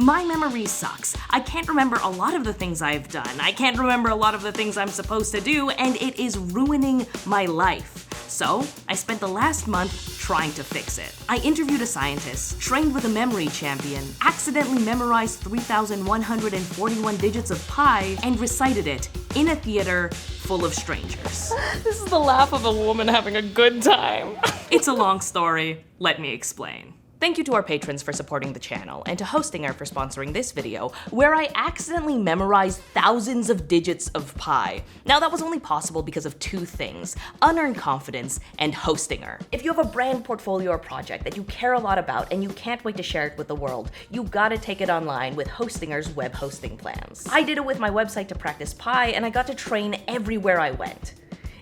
My memory sucks. I can't remember a lot of the things I've done. I can't remember a lot of the things I'm supposed to do, and it is ruining my life. So, I spent the last month trying to fix it. I interviewed a scientist, trained with a memory champion, accidentally memorized 3,141 digits of pi, and recited it in a theater full of strangers. This is the laugh of a woman having a good time. It's a long story. Let me explain. Thank you to our patrons for supporting the channel, and to Hostinger for sponsoring this video, where I accidentally memorized thousands of digits of pi. Now that was only possible because of two things: unearned confidence and Hostinger. If you have a brand, portfolio, or project that you care a lot about and you can't wait to share it with the world, you gotta take it online with Hostinger's web hosting plans. I did it with my website to practice pi, and I got to train everywhere I went,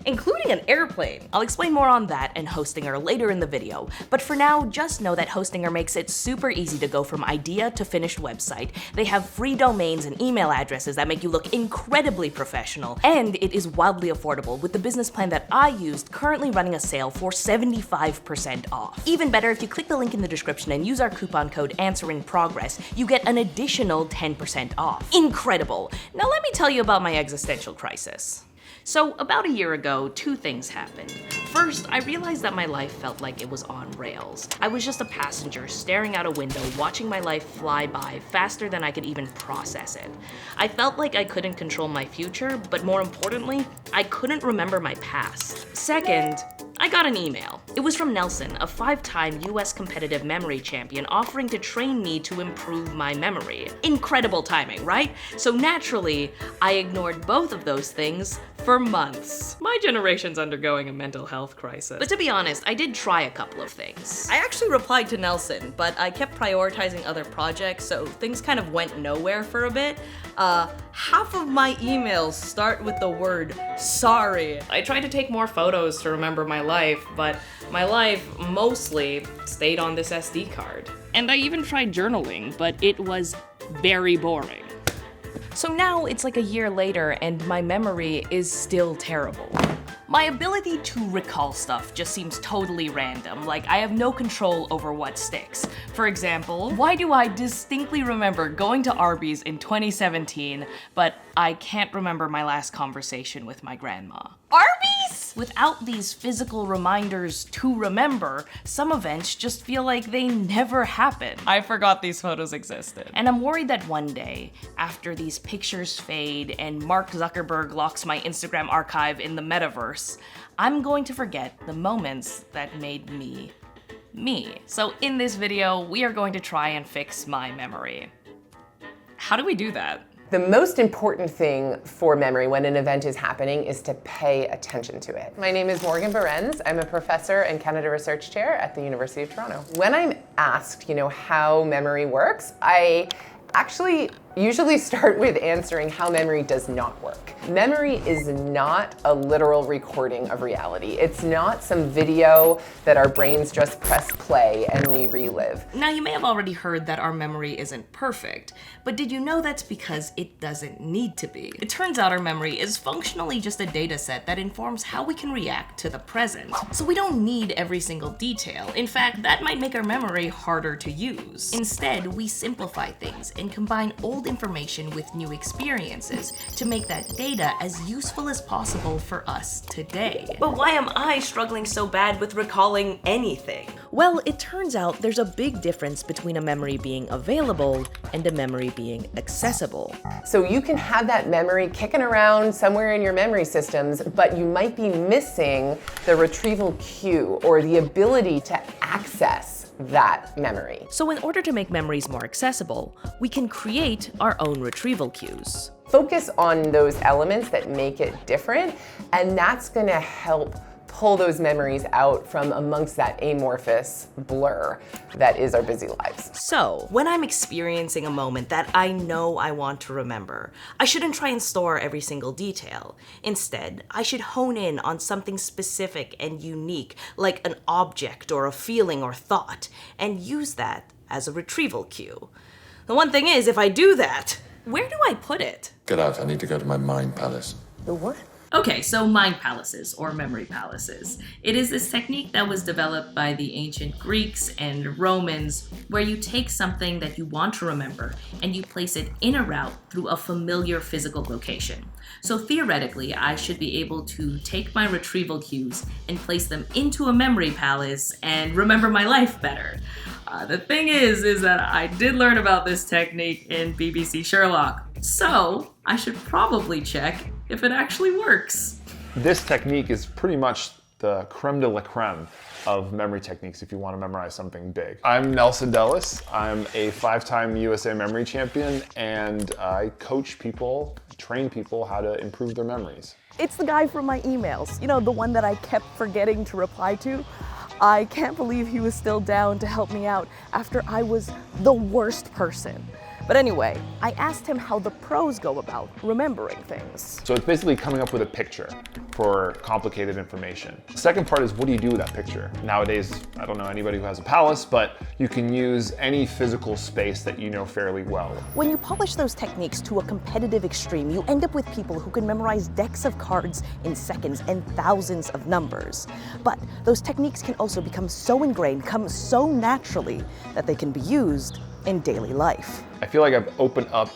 including an airplane. I'll explain more on that and Hostinger later in the video, but for now, just know that Hostinger makes it super easy to go from idea to finished website. They have free domains and email addresses that make you look incredibly professional, and it is wildly affordable with the business plan that I used currently running a sale for 75% off. Even better, if you click the link in the description and use our coupon code AnswerinProgress, you get an additional 10% off. Incredible! Now let me tell you about my existential crisis. So, about a year ago, two things happened. First, I realized that my life felt like it was on rails. I was just a passenger staring out a window, watching my life fly by faster than I could even process it. I felt like I couldn't control my future, but more importantly, I couldn't remember my past. Second, I got an email. It was from Nelson, a 5-time US competitive memory champion, offering to train me to improve my memory. Incredible timing, right? So naturally, I ignored both of those things for months. My generation's undergoing a mental health crisis. But to be honest, I did try a couple of things. I actually replied to Nelson, but I kept prioritizing other projects, so things kind of went nowhere for a bit. Half of my emails start with the word sorry. I tried to take more photos to remember my life, but my life mostly stayed on this SD card. And I even tried journaling, but it was very boring. So now it's like a year later and my memory is still terrible. My ability to recall stuff just seems totally random, like I have no control over what sticks. For example, why do I distinctly remember going to Arby's in 2017, but I can't remember my last conversation with my grandma? Arby's? Without these physical reminders to remember, some events just feel like they never happened. I forgot these photos existed. And I'm worried that one day, after these pictures fade and Mark Zuckerberg locks my Instagram archive in the metaverse, I'm going to forget the moments that made me me. So in this video, we are going to try and fix my memory. How do we do that? The most important thing for memory when an event is happening is to pay attention to it. My name is Morgan Barenses. I'm a professor and Canada Research Chair at the University of Toronto. When I'm asked, how memory works, I actually usually start with answering how memory does not work. Memory is not a literal recording of reality. It's not some video that our brains just press play and we relive. Now, you may have already heard that our memory isn't perfect, but did you know that's because it doesn't need to be? It turns out our memory is functionally just a data set that informs how we can react to the present. So we don't need every single detail. In fact, that might make our memory harder to use. Instead, we simplify things and combine old information with new experiences to make that data as useful as possible for us today. But why am I struggling so bad with recalling anything? Well, it turns out there's a big difference between a memory being available and a memory being accessible. So you can have that memory kicking around somewhere in your memory systems, but you might be missing the retrieval queue or the ability to access that memory. So in order to make memories more accessible, we can create our own retrieval queues. Focus on those elements that make it different, and that's going to help pull those memories out from amongst that amorphous blur that is our busy lives. So, when I'm experiencing a moment that I know I want to remember, I shouldn't try and store every single detail. Instead, I should hone in on something specific and unique, like an object or a feeling or thought, and use that as a retrieval cue. The one thing is, if I do that, where do I put it? Get out, I need to go to my mind palace. The what? Okay, so mind palaces, or memory palaces. It is this technique that was developed by the ancient Greeks and Romans, where you take something that you want to remember and you place it in a route through a familiar physical location. So theoretically, I should be able to take my retrieval cues and place them into a memory palace and remember my life better. The thing is that I did learn about this technique in BBC Sherlock, so I should probably check if it actually works. This technique is pretty much the creme de la creme of memory techniques if you want to memorize something big. I'm Nelson Dellis. I'm a 5-time USA memory champion, and I coach people, train people how to improve their memories. It's the guy from my emails, you know, the one that I kept forgetting to reply to. I can't believe he was still down to help me out after I was the worst person. But anyway, I asked him how the pros go about remembering things. So it's basically coming up with a picture for complicated information. The second part is, what do you do with that picture? Nowadays, I don't know anybody who has a palace, but you can use any physical space that you know fairly well. When you polish those techniques to a competitive extreme, you end up with people who can memorize decks of cards in seconds and thousands of numbers. But those techniques can also become so ingrained, come so naturally, that they can be used in daily life. I feel like I've opened up,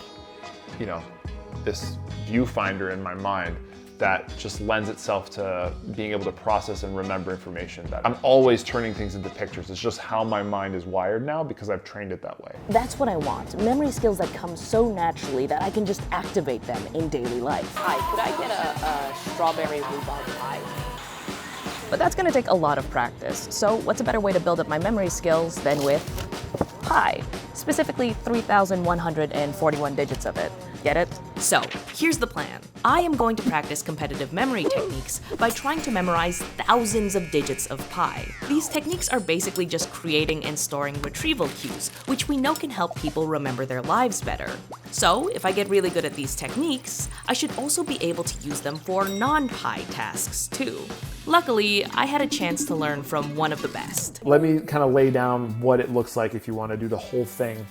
this viewfinder in my mind that just lends itself to being able to process and remember information. That I'm always turning things into pictures. It's just how my mind is wired now because I've trained it that way. That's what I want. Memory skills that come so naturally that I can just activate them in daily life. Hi, could I get a strawberry rhubarb pie? But that's gonna take a lot of practice. So what's a better way to build up my memory skills than with pi? Specifically 3,141 digits of it. Get it? So, here's the plan. I am going to practice competitive memory techniques by trying to memorize thousands of digits of pi. These techniques are basically just creating and storing retrieval cues, which we know can help people remember their lives better. So, if I get really good at these techniques, I should also be able to use them for non-pi tasks too. Luckily, I had a chance to learn from one of the best. Let me kind of lay down what it looks like if you want to do the whole thing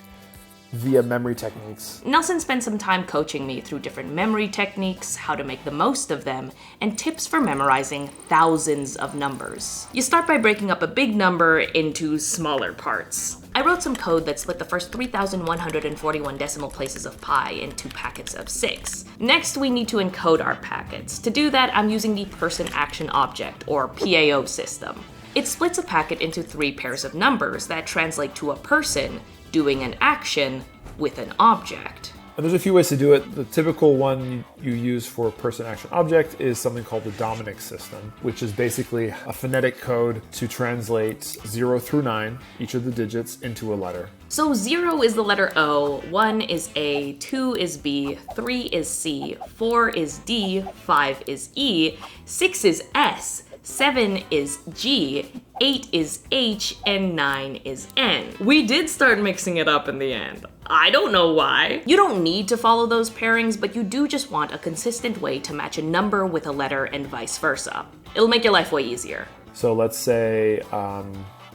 via memory techniques. Nelson spent some time coaching me through different memory techniques, how to make the most of them, and tips for memorizing thousands of numbers. You start by breaking up a big number into smaller parts. I wrote some code that split the first 3,141 decimal places of pi into packets of 6. Next, we need to encode our packets. To do that, I'm using the person action object, or PAO system. It splits a packet into 3 pairs of numbers that translate to a person doing an action with an object. And there's a few ways to do it. The typical one you use for person action object is something called the Dominic system, which is basically a phonetic code to translate 0 through 9, each of the digits, into a letter. So 0 is the letter O, 1 is A, 2 is B, 3 is C, 4 is D, 5 is E, 6 is S, 7 is G, 8 is H, and 9 is N. We did start mixing it up in the end. I don't know why. You don't need to follow those pairings, but you do just want a consistent way to match a number with a letter and vice versa. It'll make your life way easier. So let's say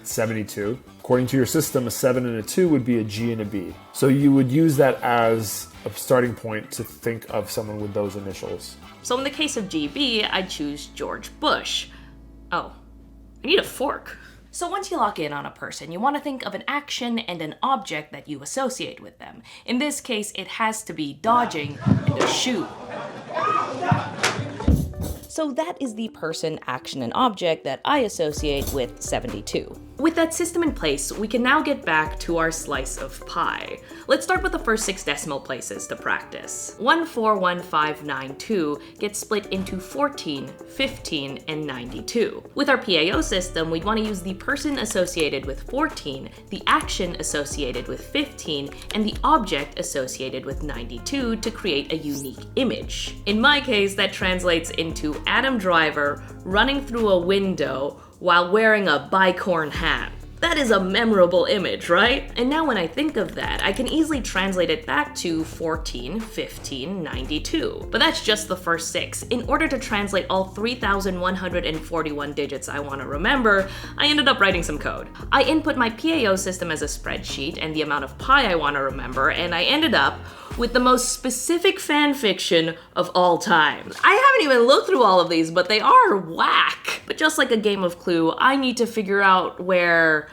72. According to your system, a 7 and a 2 would be a G and a B. So you would use that as a starting point to think of someone with those initials. So in the case of GB, I'd choose George Bush. Oh, I need a fork. So once you lock in on a person, you want to think of an action and an object that you associate with them. In this case, it has to be dodging and a shoe. So that is the person, action, and object that I associate with 72. With that system in place, we can now get back to our slice of pie. Let's start with the first 6 decimal places to practice. 141592 gets split into 14, 15, and 92. With our PAO system, we'd want to use the person associated with 14, the action associated with 15, and the object associated with 92 to create a unique image. In my case, that translates into Adam Driver running through a window while wearing a bicorn hat. That is a memorable image, right? And now when I think of that, I can easily translate it back to 14, 15, 92. But that's just the first 6. In order to translate all 3,141 digits I want to remember, I ended up writing some code. I input my PAO system as a spreadsheet and the amount of pi I want to remember, and I ended up with the most specific fan fiction of all time. I haven't even looked through all of these, but they are whack. But just like a game of Clue, I need to figure out where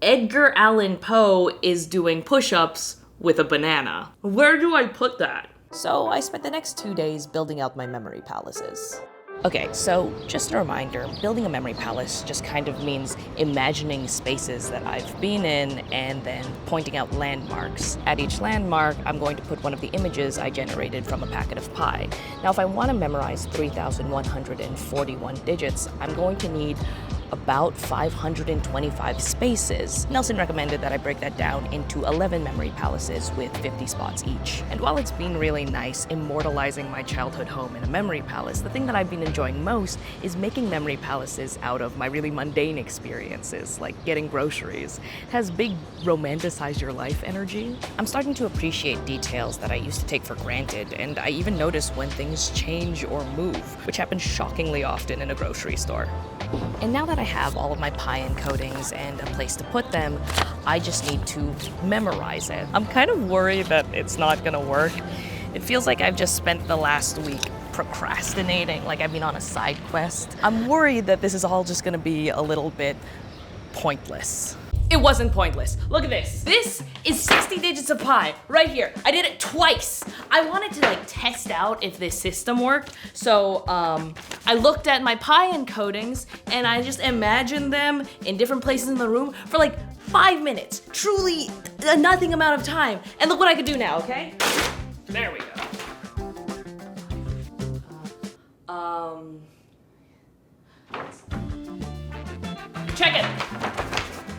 Edgar Allan Poe is doing push-ups with a banana. Where do I put that? So I spent the next 2 days building out my memory palaces. Okay, so just a reminder, building a memory palace just kind of means imagining spaces that I've been in and then pointing out landmarks. At each landmark, I'm going to put one of the images I generated from a packet of pi. Now, if I want to memorize 3,141 digits, I'm going to need about 525 spaces. Nelson recommended that I break that down into 11 memory palaces with 50 spots each. And while it's been really nice immortalizing my childhood home in a memory palace, the thing that I've been enjoying most is making memory palaces out of my really mundane experiences, like getting groceries. It has big romanticize your life energy. I'm starting to appreciate details that I used to take for granted, and I even notice when things change or move, which happens shockingly often in a grocery store. And now that I have all of my pi encodings and a place to put them, I just need to memorize it. I'm kind of worried that it's not gonna work. It feels like I've just spent the last week procrastinating, like I've been on a side quest. I'm worried that this is all just gonna be a little bit pointless. It wasn't pointless. Look at this. This is 60 digits of pi right here. I did it twice. I wanted to like test out if this system worked. So I looked at my pi encodings and I just imagined them in different places in the room for like 5 minutes. Truly a nothing amount of time. And look what I could do now, okay? There we go. Check it.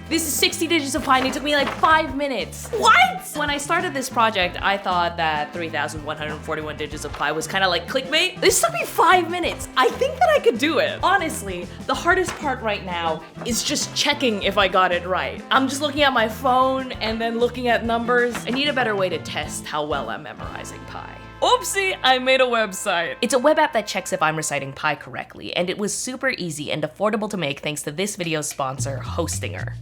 This is 60 digits of pi and it took me like 5 minutes. What? When I started this project, I thought that 3,141 digits of pi was kind of like clickbait. This took me 5 minutes. I think that I could do it. Honestly, the hardest part right now is just checking if I got it right. I'm just looking at my phone and then looking at numbers. I need a better way to test how well I'm memorizing pi. Oopsie, I made a website. It's a web app that checks if I'm reciting pi correctly, and it was super easy and affordable to make thanks to this video's sponsor, Hostinger.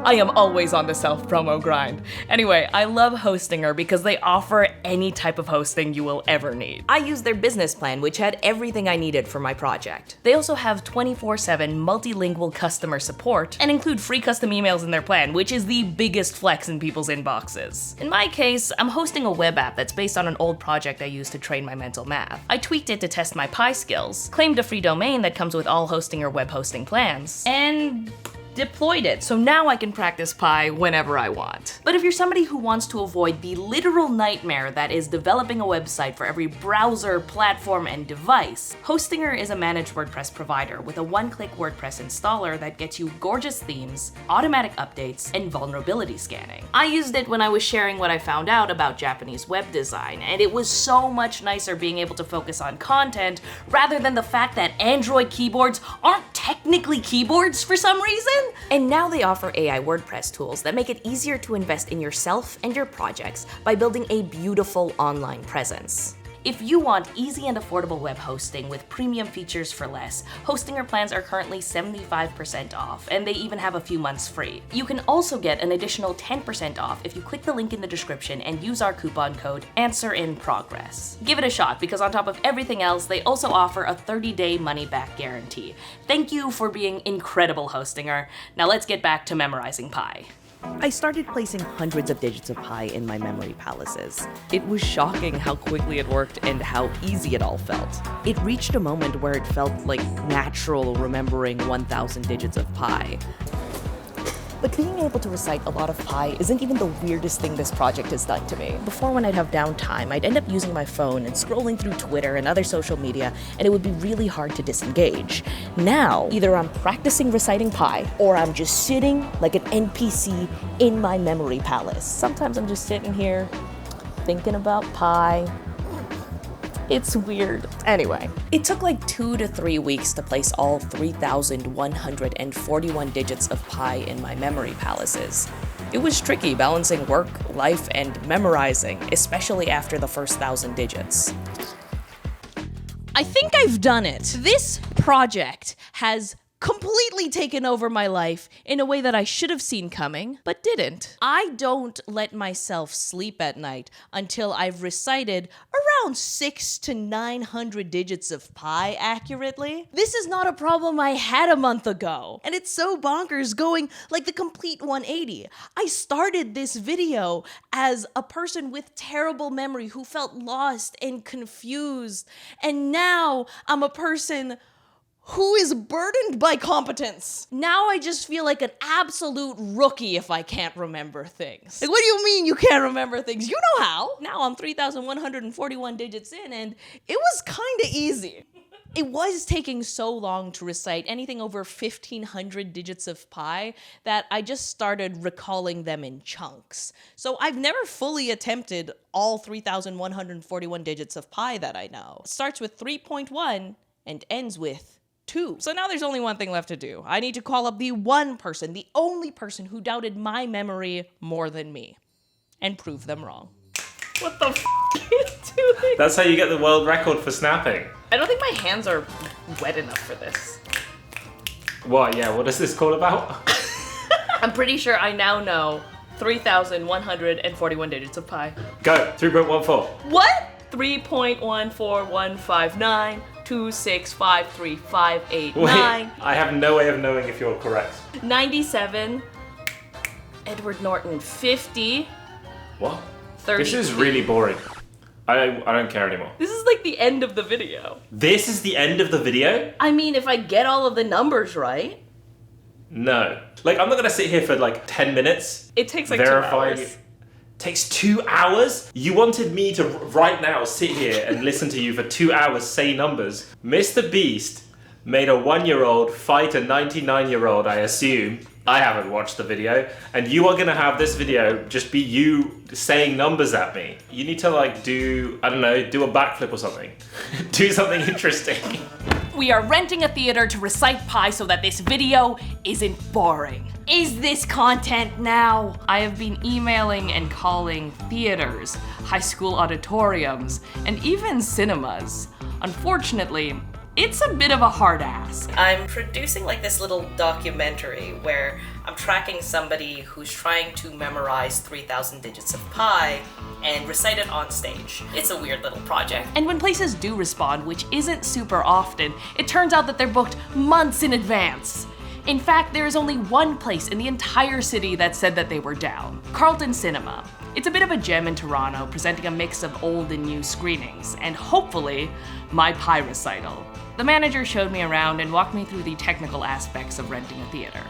I am always on the self-promo grind. Anyway, I love Hostinger because they offer any type of hosting you will ever need. I used their business plan, which had everything I needed for my project. They also have 24/7 multilingual customer support and include free custom emails in their plan, which is the biggest flex in people's inboxes. In my case, I'm hosting a web app that's based on an old project I used to train my mental math. I tweaked it to test my pi skills, claimed a free domain that comes with all Hostinger web hosting plans, and deployed it, so now I can practice pi whenever I want. But if you're somebody who wants to avoid the literal nightmare that is developing a website for every browser, platform, and device, Hostinger is a managed WordPress provider with a one-click WordPress installer that gets you gorgeous themes, automatic updates, and vulnerability scanning. I used it when I was sharing what I found out about Japanese web design, and it was so much nicer being able to focus on content rather than the fact that Android keyboards aren't technically keyboards for some reason. And now they offer AI WordPress tools that make it easier to invest in yourself and your projects by building a beautiful online presence. If you want easy and affordable web hosting with premium features for less, Hostinger plans are currently 75% off, and they even have a few months free. You can also get an additional 10% off if you click the link in the description and use our coupon code AnswerInProgress. Give it a shot, because on top of everything else, they also offer a 30-day money-back guarantee. Thank you for being incredible, Hostinger. Now let's get back to memorizing pi. I started placing hundreds of digits of pi in my memory palaces. It was shocking how quickly it worked and how easy it all felt. It reached a moment where it felt like natural remembering 1,000 digits of pi. But being able to recite a lot of pi isn't even the weirdest thing this project has done to me. Before, when I'd have downtime, I'd end up using my phone and scrolling through Twitter and other social media, and it would be really hard to disengage. Now, either I'm practicing reciting pi, or I'm just sitting like an NPC in my memory palace. Sometimes I'm just sitting here, thinking about pi, It's weird. Anyway, it took like 2 to 3 weeks to place all 3,141 digits of pi in my memory palaces. It was tricky balancing work, life, and memorizing, especially after the first 1,000 digits. I think I've done it. This project has completely taken over my life in a way that I should have seen coming, but didn't. I don't let myself sleep at night until I've recited around 600 to 900 digits of pi accurately. This is not a problem I had a month ago, and it's so bonkers going like the complete 180. I started this video as a person with terrible memory who felt lost and confused, and now I'm a person who is burdened by competence. Now I just feel like an absolute rookie if I can't remember things. Like, what do you mean you can't remember things? You know how. Now I'm 3,141 digits in, and it was kinda easy. It was taking so long to recite anything over 1,500 digits of pi that I just started recalling them in chunks. So I've never fully attempted all 3,141 digits of pi that I know. It starts with 3.1 and ends with 2. So now there's only one thing left to do. I need to call up the one person, the only person who doubted my memory more than me, and prove them wrong. What the f*** are you doing? That's how you get the world record for snapping. I don't think my hands are wet enough for this. What? Yeah, what is this call about? I'm pretty sure I now know 3,141 digits of pi. Go, 3.14. What? 3.14159. 2653589. Wait, I have no way of knowing if you're correct. 97. Edward Norton 50. What? 30. This is really boring. I don't care anymore. This is like the end of the video. This is the end of the video? I mean, if I get all of the numbers right. No. Like, I'm not gonna sit here for like 10 minutes. It takes like verifying 2 hours. it. Takes 2 hours? You wanted me to right now sit here and listen to you for 2 hours say numbers. Mr. Beast made a 1-year-old fight a 99-year-old, I assume. I haven't watched the video. And you are gonna have this video just be you saying numbers at me. You need to like do, I don't know, do a backflip or something. Do something interesting. We are renting a theater to recite pi so that this video isn't boring. Is this content now? I have been emailing and calling theaters, high school auditoriums, and even cinemas. Unfortunately, it's a bit of a hard ask. I'm producing like this little documentary where I'm tracking somebody who's trying to memorize 3,000 digits of pi and recite it on stage. It's a weird little project. And when places do respond, which isn't super often, it turns out that they're booked months in advance. In fact, there is only one place in the entire city that said that they were down. Carlton Cinema. It's a bit of a gem in Toronto, presenting a mix of old and new screenings, and hopefully, my pi recital. The manager showed me around and walked me through the technical aspects of renting a theater.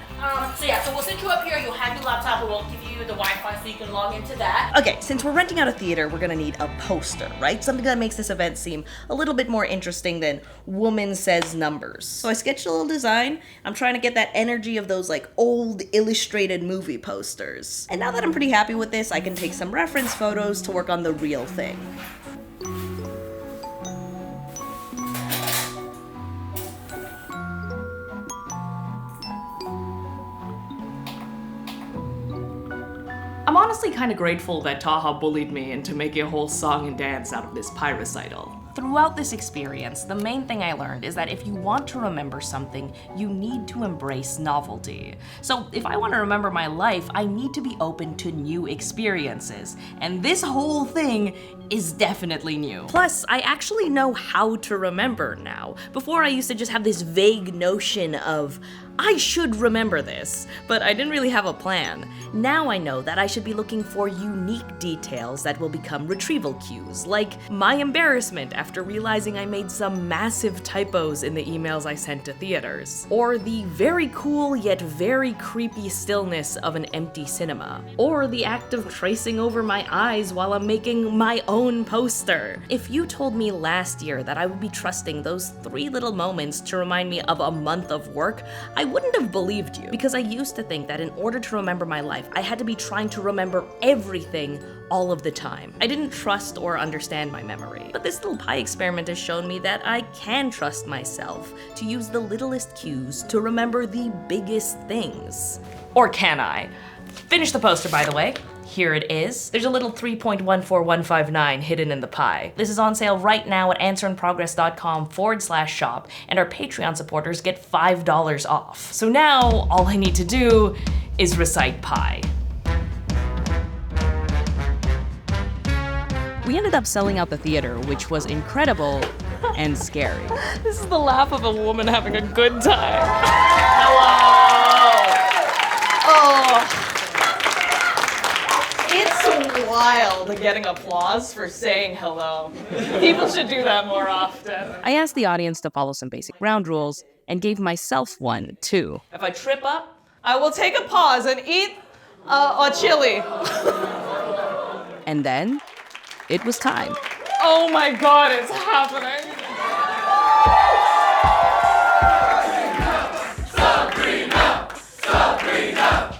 So we'll set you up here, you'll have your laptop, and we'll give you the Wi-Fi so you can log into that. Okay, since we're renting out a theater, we're gonna need a poster, right? Something that makes this event seem a little bit more interesting than Woman Says Numbers. So I sketched a little design. I'm trying to get that energy of those like old illustrated movie posters. And now that I'm pretty happy with this, I can take some reference photos to work on the real thing. I'm honestly kind of grateful that Taha bullied me into making a whole song and dance out of this pi recital. Throughout this experience, the main thing I learned is that if you want to remember something, you need to embrace novelty. So if I want to remember my life, I need to be open to new experiences. And this whole thing is definitely new. Plus, I actually know how to remember now. Before, I used to just have this vague notion of, I should remember this, but I didn't really have a plan. Now I know that I should be looking for unique details that will become retrieval cues, like my embarrassment after realizing I made some massive typos in the emails I sent to theaters, or the very cool yet very creepy stillness of an empty cinema, or the act of tracing over my eyes while I'm making my own poster. If you told me last year that I would be trusting those 3 little moments to remind me of a month of work, I wouldn't have believed you, because I used to think that in order to remember my life, I had to be trying to remember everything all of the time. I didn't trust or understand my memory. But this little pie experiment has shown me that I can trust myself to use the littlest cues to remember the biggest things. Or can I? Finish the poster, by the way. Here it is. There's a little 3.14159 hidden in the pie. This is on sale right now at answerinprogress.com/shop, and our Patreon supporters get $5 off. So now, all I need to do is recite pie. We ended up selling out the theater, which was incredible and scary. This is the laugh of a woman having a good time. Oh. It's wild getting applause for saying hello. People should do that more often. I asked the audience to follow some basic ground rules and gave myself one, too. If I trip up, I will take a pause and eat a chili. And then, it was time. Oh my God, it's happening. Sabrina!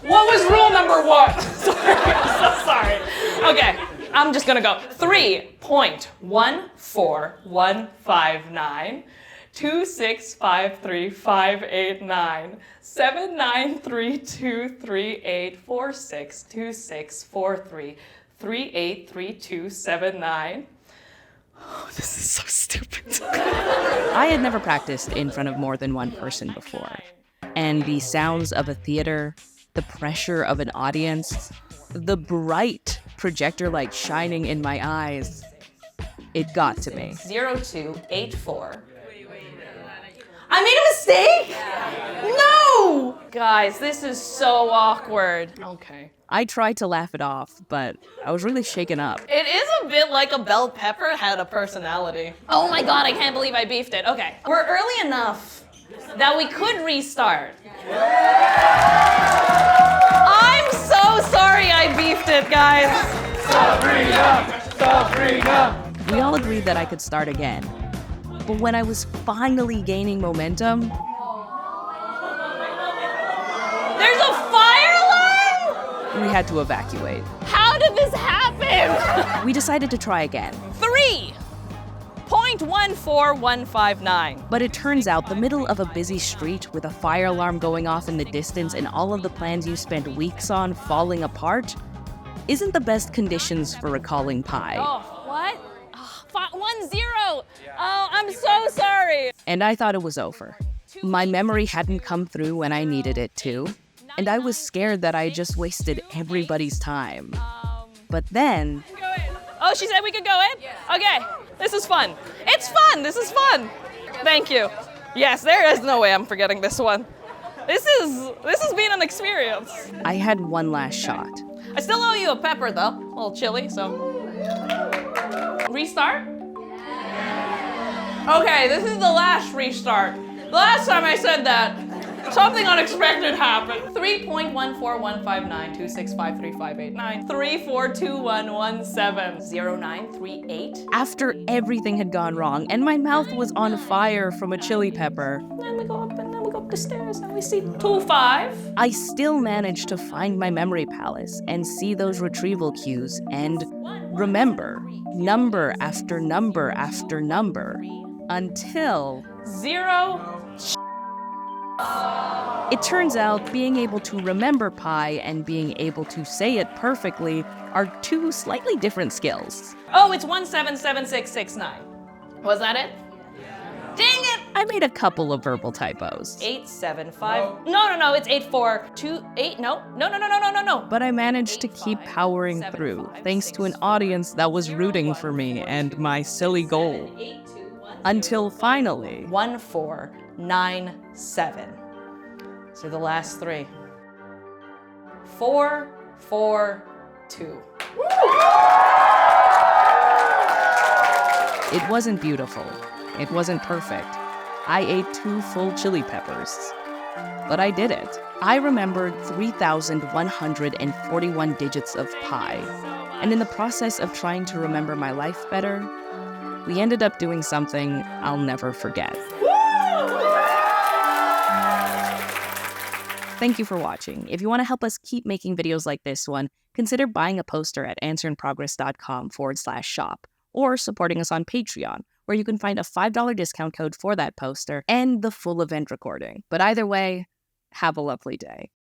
What was rule number 1? Sorry, I'm so sorry. Okay, I'm just gonna go. 3.14159 2653589 793238462643 383279. Oh, this is so stupid. I had never practiced in front of more than one person before. And the sounds of a theater, the pressure of an audience, the bright projector light shining in my eyes, it got to me. 0284. I made a mistake? No! Guys, this is so awkward. Okay. I tried to laugh it off, but I was really shaken up. It is a bit like a bell pepper had a personality. Oh my God, I can't believe I beefed it. Okay, we're early enough that we could restart. I'm so sorry I beefed it, guys. Sabrina! We all agreed that I could start again. But when I was finally gaining momentum, There's a fire alarm? we had to evacuate. How did this happen? We decided to try again. 3.14159. But it turns out the middle of a busy street with a fire alarm going off in the distance and all of the plans you spent weeks on falling apart isn't the best conditions for recalling pie. Oh, what? 1-0. Oh, I'm so sorry. And I thought it was over. My memory hadn't come through when I needed it to, and I was scared that I just wasted everybody's time. But then... Oh, she said we could go in? Okay, this is fun. It's fun, this is fun. Thank you. Yes, there is no way I'm forgetting this one. This has been an experience. I had one last shot. I still owe you a pepper though, a little chili, so. Restart? Okay, this is the last restart. The last time I said that, something unexpected happened. 3.14159 2653589 After everything had gone wrong and my mouth was on fire from a chili pepper, Then we go up and then we go up the stairs and we see 2-5. I still managed to find my memory palace and see those retrieval cues and remember number after number after number until 0. It turns out being able to remember pie and being able to say it perfectly are two slightly different skills. Oh, it's 177669. Was that it? Dang it! I made a couple of verbal typos. 875. No, it's 8428. No. But I managed to keep powering through, thanks to an audience that was rooting for me and my silly goal. Until finally... 1497. So the last 3. 442. It wasn't beautiful. It wasn't perfect. I ate 2 full chili peppers. But I did it. I remembered 3,141 digits of pi. And in the process of trying to remember my life better, we ended up doing something I'll never forget. Thank you for watching. If you want to help us keep making videos like this one, consider buying a poster at answerinprogress.com/shop or supporting us on Patreon, where you can find a $5 discount code for that poster and the full event recording. But either way, have a lovely day.